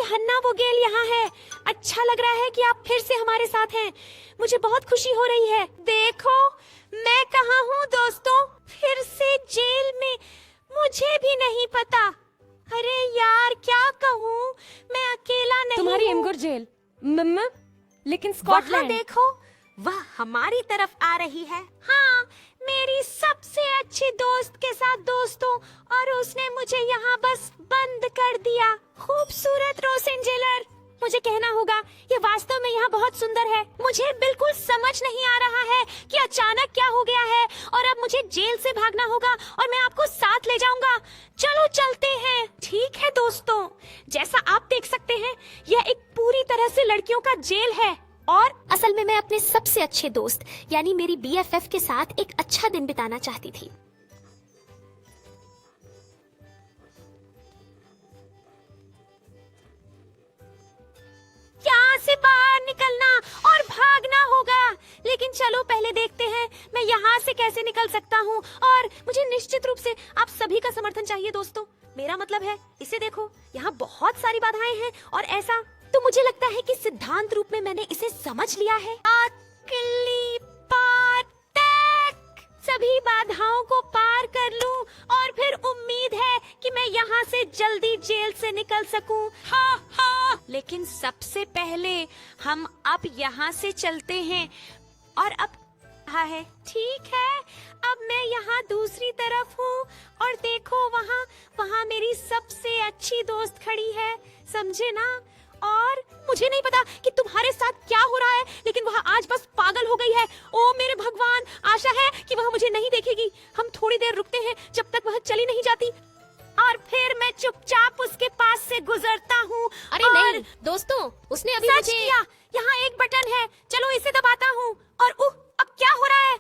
हन्ना Vogel यहाँ है। अच्छा लग रहा है कि आप फिर से हमारे साथ हैं। मुझे बहुत खुशी हो रही है। देखो मैं कहाँ हूँ दोस्तों, फिर से जेल में। मुझे भी नहीं पता। अरे यार क्या कहूँ, मैं अकेला नहीं तुम्हारी हूँ। एमगुर जेल लेकिन वहाँ स्कॉटलैंड। देखो, वह हमारी तरफ आ रही है। हाँ, मेरी सबसे अच्छी दोस्त के साथ दोस्तों, और उसने मुझे यहाँ बस बंद कर दिया। खूबसूरत रोसेंजेलर, मुझे कहना होगा ये वास्तव में यहाँ बहुत सुंदर है। मुझे बिल्कुल समझ नहीं आ रहा है कि अचानक क्या हो गया है, और अब मुझे जेल से भागना होगा और मैं आपको साथ ले जाऊंगा। चलो चलते हैं। ठीक है दोस्तों, जैसा आप देख सकते हैं यह एक पूरी तरह से लड़कियों का जेल है, और असल में मैं अपने सबसे अच्छे दोस्त यानी मेरी BFF के साथ एक अच्छा दिन बिताना चाहती थी। यहाँ से बाहर निकलना और भागना होगा, लेकिन चलो पहले देखते हैं मैं यहाँ से कैसे निकल सकता हूँ। और मुझे निश्चित रूप से आप सभी का समर्थन चाहिए दोस्तों। मेरा मतलब है, इसे देखो, यहाँ बहुत सारी बाधाएं हैं, और ऐसा तो मुझे लगता है कि सिद्धांत रूप में मैंने इसे समझ लिया है। अकेली पार तक सभी बाधाओं को पार कर लूं, और फिर उम्मीद है कि मैं यहाँ से जल्दी जेल से निकल सकूं। हाँ हाँ, लेकिन सबसे पहले हम अब यहाँ से चलते हैं। और अब हाँ है, ठीक है, अब मैं यहाँ दूसरी तरफ हूँ, और देखो वहाँ मेरी सबसे अच्छी दोस्त खड़ी है, समझे ना। और मुझे नहीं पता कि तुम्हारे साथ क्या हो रहा है, लेकिन वह आज बस पागल हो गई है। ओ मेरे भगवान, आशा है कि वह मुझे नहीं देखेगी। हम थोड़ी देर रुकते हैं जब तक वह चली नहीं जाती, और फिर मैं चुपचाप उसके पास से गुजरता हूँ। अरे नहीं दोस्तों, उसने अभी सच किया। यहाँ एक बटन है, चलो इसे दबाता हूँ, और अब क्या हो रहा है?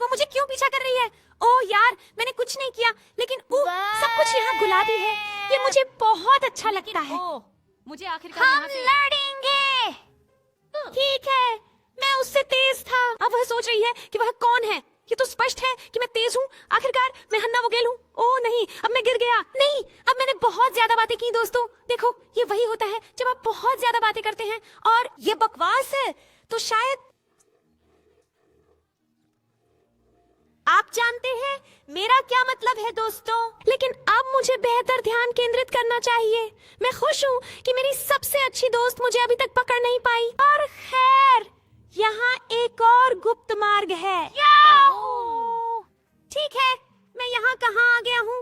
वो मुझे क्यों पीछा कर रही है? ओह यार, मैंने कुछ नहीं किया, लेकिन सब कुछ यहाँ गुलाबी है। ये मुझे बहुत अच्छा लगता है। मुझे आखिरकार हम यहाँ से लड़ेंगे। ठीक है, मैं उससे तेज था। अब वह सोच रही है कि वह कौन है। ये तो स्पष्ट है कि मैं तेज हूँ। आखिरकार मैं हन्ना वोगेल हूँ। ओह नहीं, अब मैं गिर गया। नहीं, अब मैंने बहुत ज्यादा बातें की दोस्तों। देखो, ये वही होता है जब आप बहुत ज्यादा बातें करते हैं और ये बकवास है। तो शायद आप जानते हैं मेरा क्या मतलब है दोस्तों। लेकिन अब मुझे बेहतर ध्यान केंद्रित करना चाहिए। मैं खुश हूँ कि मेरी सबसे अच्छी दोस्त मुझे अभी तक पकड़ नहीं पाई। और खैर, यहाँ एक और गुप्त मार्ग है। ठीक है, मैं यहाँ कहाँ आ गया हूँ?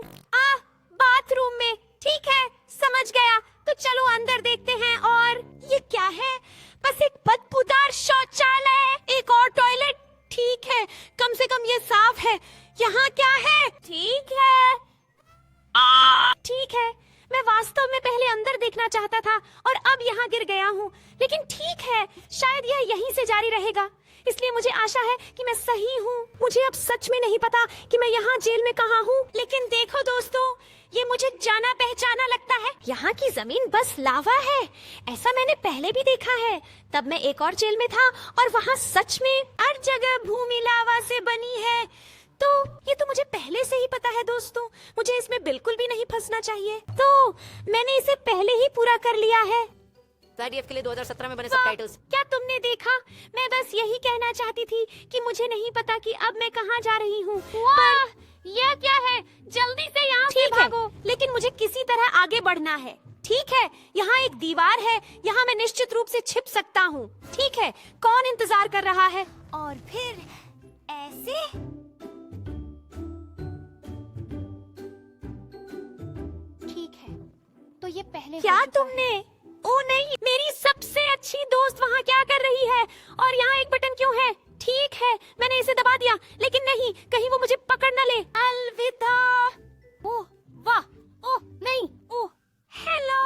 बाथरूम में। ठीक है, समझ गया। तो चलो अंदर देखते हैं। और ये क्या है? बस एक बदबूदार शौचालय, एक और टॉयलेट। ठीक है, कम से कम ये साफ है। यहाँ क्या है? ठीक है, ठीक है, मैं वास्तव में पहले अंदर देखना चाहता था और अब यहाँ गिर गया हूँ। लेकिन ठीक है, शायद यह यहीं से जारी रहेगा, इसलिए मुझे आशा है कि मैं सही हूँ। मुझे अब सच में नहीं पता कि मैं यहाँ जेल में कहाँ हूँ। लेकिन देखो दोस्तों, ये मुझे जाना पहचाना लगता है। यहाँ की जमीन बस लावा है, ऐसा मैंने पहले भी देखा है। तब मैं एक और जेल में था और वहाँ सच में हर जगह भूमि लावा से बनी है। तो ये तो मुझे पहले से ही पता है दोस्तों। मुझे इसमें बिल्कुल भी नहीं फंसना चाहिए। तो मैंने इसे पहले ही पूरा कर लिया है। IDF के लिए 2017 में बने सबटाइटल्स। क्या तुमने देखा? मैं बस यही कहना चाहती थी कि मुझे नहीं पता कि अब मैं कहाँ जा रही हूँ। पर यह क्या है? जल्दी से यहाँ से भागो। लेकिन मुझे किसी तरह आगे बढ़ना है। ठीक है, यहाँ एक दीवार है, यहाँ मैं निश्चित रूप से छिप सकता हूँ। ठीक है, कौन इंतजार कर रहा है? और फिर ऐसे ठीक है, तो ये पहले क्या तुमने? ओ नहीं, मेरी सबसे अच्छी दोस्त वहाँ क्या कर रही है? और यहाँ एक बटन क्यों है? ठीक है, मैंने इसे दबा दिया, लेकिन नहीं, कहीं वो मुझे पकड़ न ले। अलविदा। ओह वाह, ओह नहीं, ओह हेलो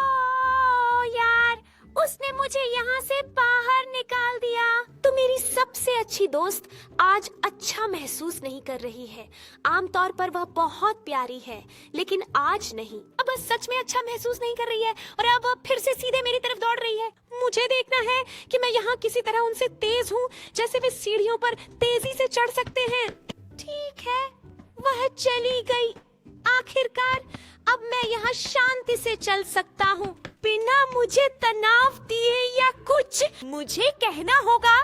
यार, उसने मुझे यहाँ से बाहर निकाल दिया। तो मेरी सबसे अच्छी दोस्त आज अच्छा महसूस नहीं कर रही है। आमतौर पर वह बहुत प्यारी है, लेकिन आज नहीं। अब वह सच में अच्छा महसूस नहीं कर रही है और अब वह फिर से सीधे मेरी तरफ दौड़ रही है। मुझे देखना है कि मैं यहाँ किसी तरह उनसे तेज हूँ, जैसे वे सीढ़ियों पर तेजी से चढ़ सकते हैं। ठीक है, वह चली गई। आखिरकार अब मैं यहाँ शांति से चल सकता हूँ बिना मुझे तनाव दिए या कुछ मुझे कहना होगा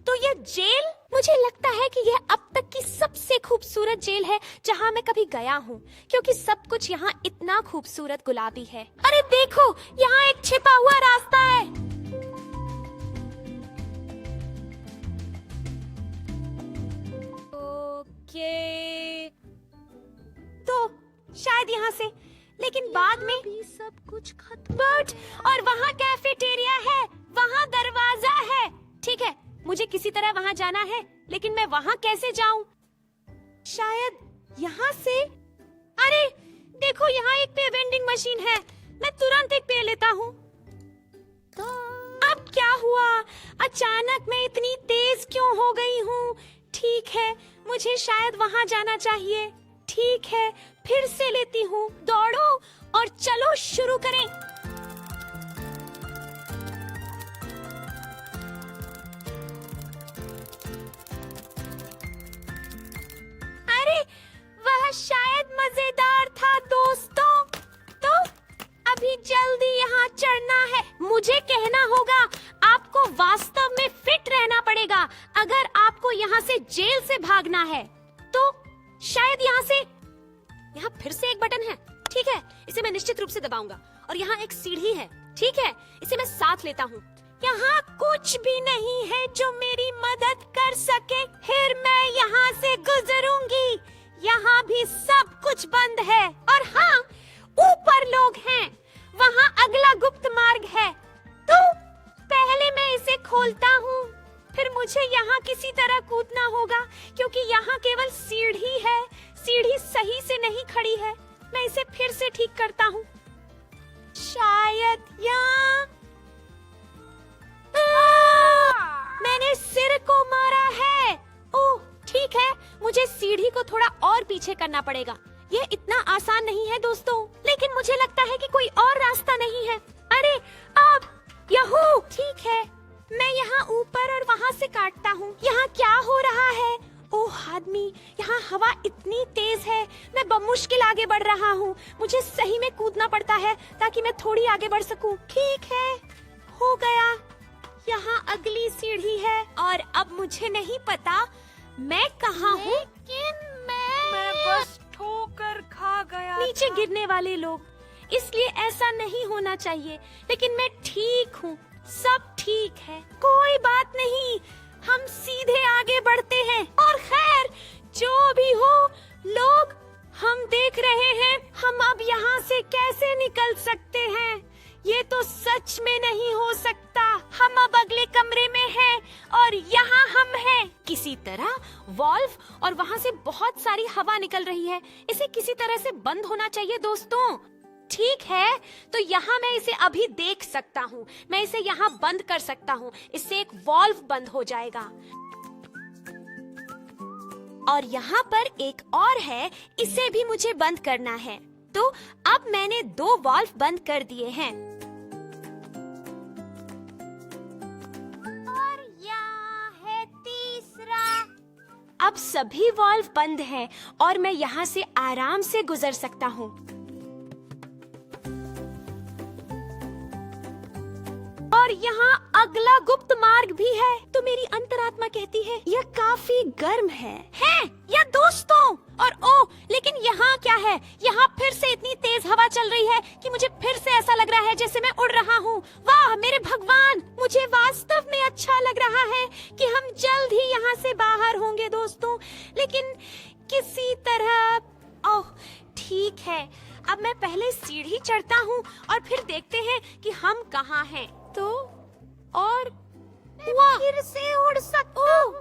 तो ये जेल, मुझे लगता है कि यह अब तक की सबसे खूबसूरत जेल है जहाँ मैं कभी गया हूँ, क्योंकि सब कुछ यहाँ इतना खूबसूरत गुलाबी है। अरे देखो, यहाँ एक छिपा हुआ रास्ता है। ओके। तो शायद यहाँ से, लेकिन बाद में भी सब कुछ खत्म। बट और वहाँ कैफेटेरिया है, वहाँ दरवाजा है। ठीक है, मुझे किसी तरह वहाँ जाना है, लेकिन मैं वहाँ कैसे जाऊँ? शायद यहाँ से। अरे देखो, यहाँ एक पे वेंडिंग मशीन है, मैं तुरंत एक पे लेता हूँ। अब क्या हुआ? अचानक मैं इतनी तेज क्यों हो गई हूँ? ठीक है, मुझे शायद वहाँ जाना चाहिए। ठीक है, फिर से लेती हूँ। दौड़ो और चलो शुरू करें। अरे वह शायद मजेदार था दोस्तों। तो अभी जल्दी यहाँ चढ़ना है। मुझे कहना होगा, आपको वास्तव में फिट रहना पड़ेगा अगर आपको यहाँ से जेल से भागना है। तो शायद यहाँ फिर से एक बटन है। ठीक है, इसे मैं निश्चित रूप से दबाऊंगा। और यहाँ एक सीढ़ी है। ठीक है, इसे मैं साथ लेता हूँ। यहाँ कुछ भी नहीं है जो मेरी मदद कर सके। फिर मैं यहाँ से गुजरूंगी। यहाँ भी सब कुछ बंद है। और हाँ, ऊपर लोग हैं। वहाँ अगला गुप्त मार्ग है। तो पहले मैं इसे खोलता हूँ, फिर मुझे यहाँ किसी तरह कूदना होगा, क्योंकि यहाँ केवल सीढ़ी है। सीढ़ी सही से नहीं खड़ी है। मैं इसे फिर से ठीक करता हूँ। शायद यहाँ। मैंने सिर को मारा है। ओह ठीक है, मुझे सीढ़ी को थोड़ा और पीछे करना पड़ेगा। यह इतना आसान नहीं है दोस्तों, लेकिन मुझे लगता है कि कोई और रास्ता नहीं है। अरे अब यहू। ठीक है, मैं यहाँ ऊपर और वहाँ से काटता हूँ। यहाँ क्या हो रहा है? ओह आदमी, यहाँ हवा इतनी तेज है, मैं बमुश्किल आगे बढ़ रहा हूँ। मुझे सही में कूदना पड़ता है ताकि मैं थोड़ी आगे बढ़ सकूँ। ठीक है, हो गया। यहाँ अगली सीढ़ी है और अब मुझे नहीं पता मैं कहाँ हूँ। मैं बस ठोकर खा गया नीचे था। गिरने वाले लोग, इसलिए ऐसा नहीं होना चाहिए, लेकिन मैं ठीक हूँ। सब ठीक है, कोई बात नहीं। हम सीधे आगे बढ़ते हैं। और खैर जो भी हो, लोग हम देख रहे हैं हम अब यहाँ से कैसे निकल सकते हैं। ये तो सच में नहीं हो सकता। हम अब अगले कमरे में हैं और यहाँ हम हैं। किसी तरह वॉल्व, और वहाँ से बहुत सारी हवा निकल रही है। इसे किसी तरह से बंद होना चाहिए दोस्तों। ठीक है, तो यहाँ मैं इसे अभी देख सकता हूँ। मैं इसे यहाँ बंद कर सकता हूँ। इससे एक वॉल्व बंद हो जाएगा। और यहाँ पर एक और है, इसे भी मुझे बंद करना है। तो अब मैंने 2 वॉल्व बंद कर दिए हैं। और यहाँ है तीसरा। अब सभी वॉल्व बंद हैं और मैं यहाँ से आराम से गुजर सकता हूँ। और यहाँ अगला गुप्त मार्ग भी है। तो मेरी अंतरात्मा कहती है यह काफी गर्म है या दोस्तों। और ओह, लेकिन यहाँ क्या है? यहाँ फिर से इतनी तेज हवा चल रही है कि मुझे फिर से ऐसा लग रहा है जैसे मैं उड़ रहा हूँ। वाह मेरे भगवान, मुझे वास्तव में अच्छा लग रहा है कि हम जल्द ही यहाँ से बाहर होंगे दोस्तों, लेकिन किसी तरह। ओह ठीक है, अब मैं पहले सीढ़ी चढ़ता हूँ और फिर देखते हैं कि हम कहाँ हैं। तो और फिर से उड़ सकता हूँ।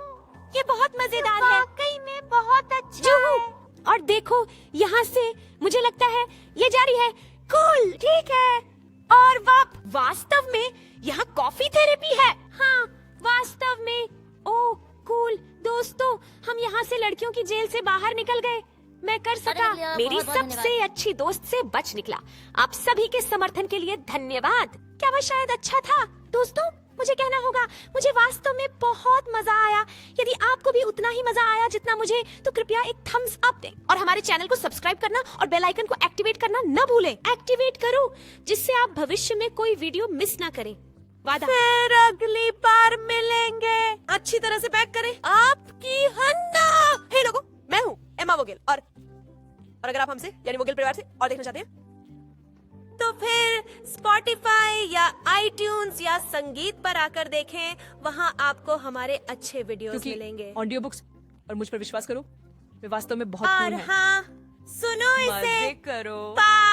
ये बहुत मजेदार है। वाकई में बहुत अच्छा है। और देखो, यहाँ से मुझे लगता है ये जारी है। कूल, ठीक है। और वास्तव में यहाँ कॉफी थेरेपी है। हाँ वास्तव में। ओह कूल दोस्तों, हम यहाँ से लड़कियों की जेल से बाहर निकल गए। मैं कर सका। भैया, मेरी बहुत-बहुत सबसे अच्छी दोस्त से बच निकला। आप सभी के समर्थन के लिए धन्यवाद। क्या वह शायद अच्छा था? दोस्तों मुझे कहना होगा, मुझे वास्तव में बहुत मजा आया। यदि आपको भी उतना ही मजा आया जितना मुझे, तो कृपया एक थम्स अप दें और हमारे चैनल को सब्सक्राइब करना और बेल आइकन को एक्टिवेट करना न भूलें। एक्टिवेट करो जिससे आप भविष्य में कोई वीडियो मिस ना करें। वादा। फिर अगली बार मिलेंगे। अच्छी तरह से पैक करें आपकी हन्ना। हे लोगों, मैं हूँ एमा वोगेल और अगर आप हमसे यानी वोगेल परिवार से और देखना चाहते हैं तो फिर स्पॉटिफाई या आईट्यून्स या संगीत पर आकर देखें। वहाँ आपको हमारे अच्छे वीडियोस मिलेंगे। ऑडियो बुक्स और मुझ पर विश्वास करो, वे वास्तव में बहुत और cool हैं। हाँ, सुनो इसे, मजे करो। बाय।